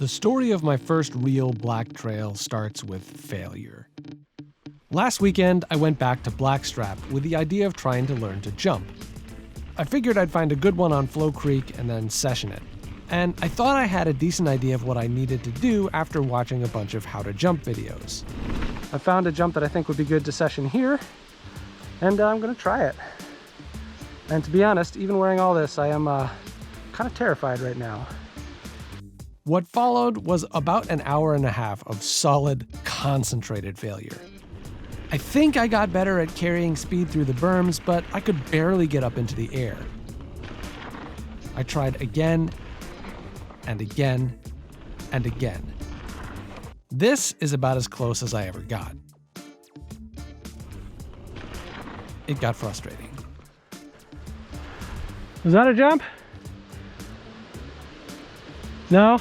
The story of my first real black trail starts with failure. Last weekend, I went back to Blackstrap with the idea of trying to learn to jump. I figured I'd find a good one on Flow Creek and then session it. And I thought I had a decent idea of what I needed to do after watching a bunch of how to jump videos. I found a jump that I think would be good to session here, and I'm gonna try it. And to be honest, even wearing all this, I am kind of terrified right now. What followed was about an hour and a half of solid, concentrated failure. I think I got better at carrying speed through the berms, but I could barely get up into the air. I tried again, and again, and again. This is about as close as I ever got. It got frustrating. Was that a jump? No?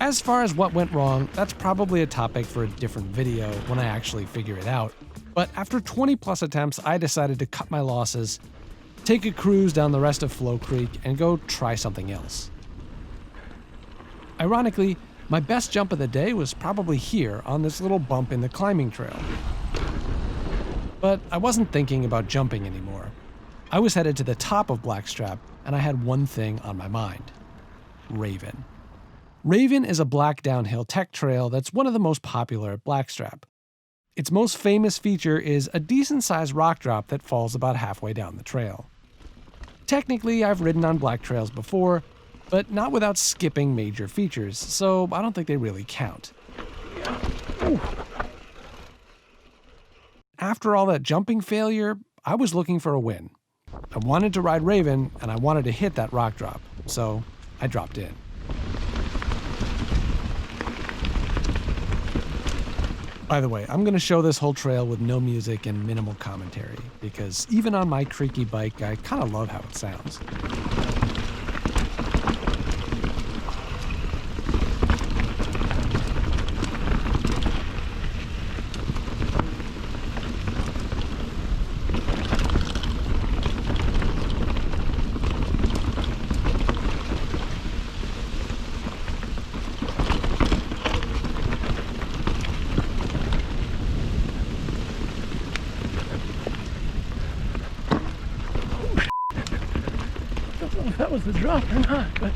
As far as what went wrong, that's probably a topic for a different video when I actually figure it out. But after 20 plus attempts, I decided to cut my losses, take a cruise down the rest of Flow Creek, and go try something else. Ironically, my best jump of the day was probably here on this little bump in the climbing trail. But I wasn't thinking about jumping anymore. I was headed to the top of Blackstrap, and I had one thing on my mind: Raven. Raven is a black downhill tech trail that's one of the most popular at Blackstrap. Its most famous feature is a decent-sized rock drop that falls about halfway down the trail. Technically, I've ridden on black trails before, but not without skipping major features, so I don't think they really count. Ooh. After all that jumping failure, I was looking for a win. I wanted to ride Raven, and I wanted to hit that rock drop, so I dropped in. By the way, I'm going to show this whole trail with no music and minimal commentary, because even on my creaky bike, I kind of love how it sounds. If that was the drop or not, but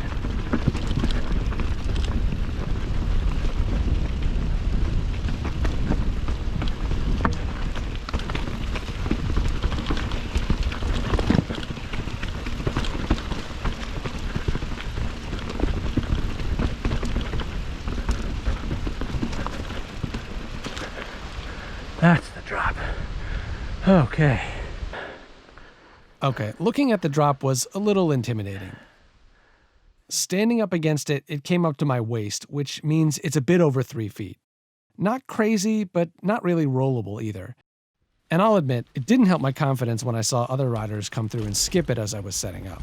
that's the drop. Okay, looking at the drop was a little intimidating. Standing up against it, it came up to my waist, which means it's a bit over 3 feet. Not crazy, but not really rollable either. And I'll admit, it didn't help my confidence when I saw other riders come through and skip it as I was setting up.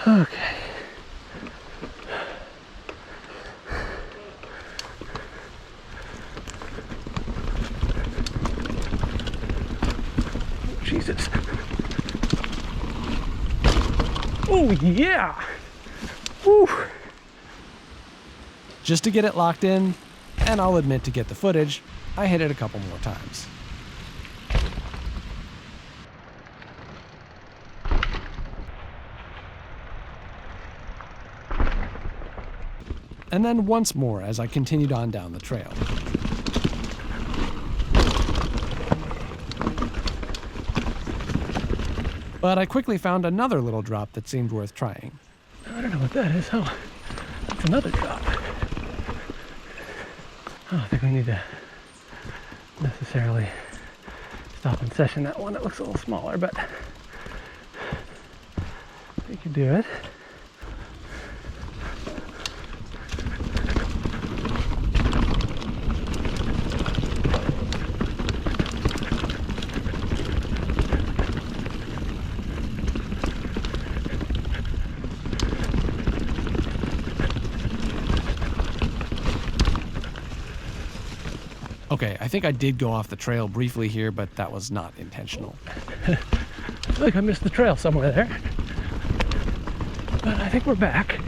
Okay. Jesus. Oh, yeah. Woo. Just to get it locked in, and I'll admit to get the footage, I hit it a couple more times. And then once more as I continued on down the trail. But I quickly found another little drop that seemed worth trying. I don't know what that is. Oh, that's another drop. I don't think we need to necessarily stop and session that one. It looks a little smaller, but we can do it. Okay, I think I did go off the trail briefly here, but that was not intentional. I feel like I missed the trail somewhere there. But I think we're back.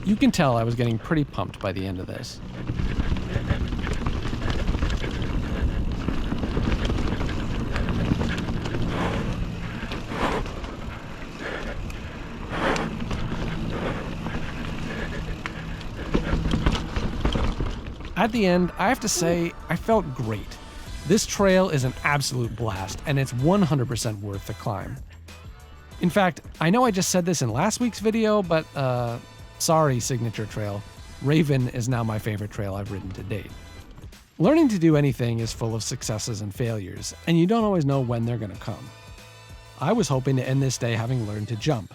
You can tell I was getting pretty pumped by the end of this. At the end, I have to say, I felt great. This trail is an absolute blast, and it's 100% worth the climb. In fact, I know I just said this in last week's video, but sorry, Signature Trail. Raven is now my favorite trail I've ridden to date. Learning to do anything is full of successes and failures, and you don't always know when they're going to come. I was hoping to end this day having learned to jump.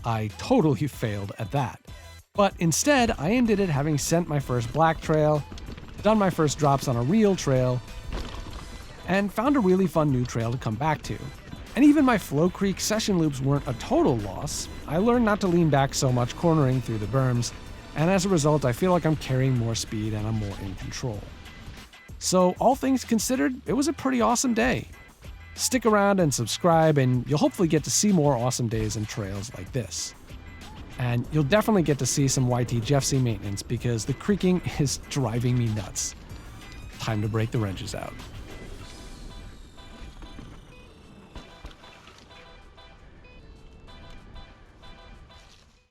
I totally failed at that. But instead, I ended it having sent my first black trail, done my first drops on a real trail, and found a really fun new trail to come back to. And even my Flow Creek session loops weren't a total loss. I learned not to lean back so much cornering through the berms, and as a result, I feel like I'm carrying more speed and I'm more in control. So all things considered, it was a pretty awesome day. Stick around and subscribe, and you'll hopefully get to see more awesome days and trails like this. And you'll definitely get to see some YT Jeffsy maintenance because the creaking is driving me nuts. Time to break the wrenches out.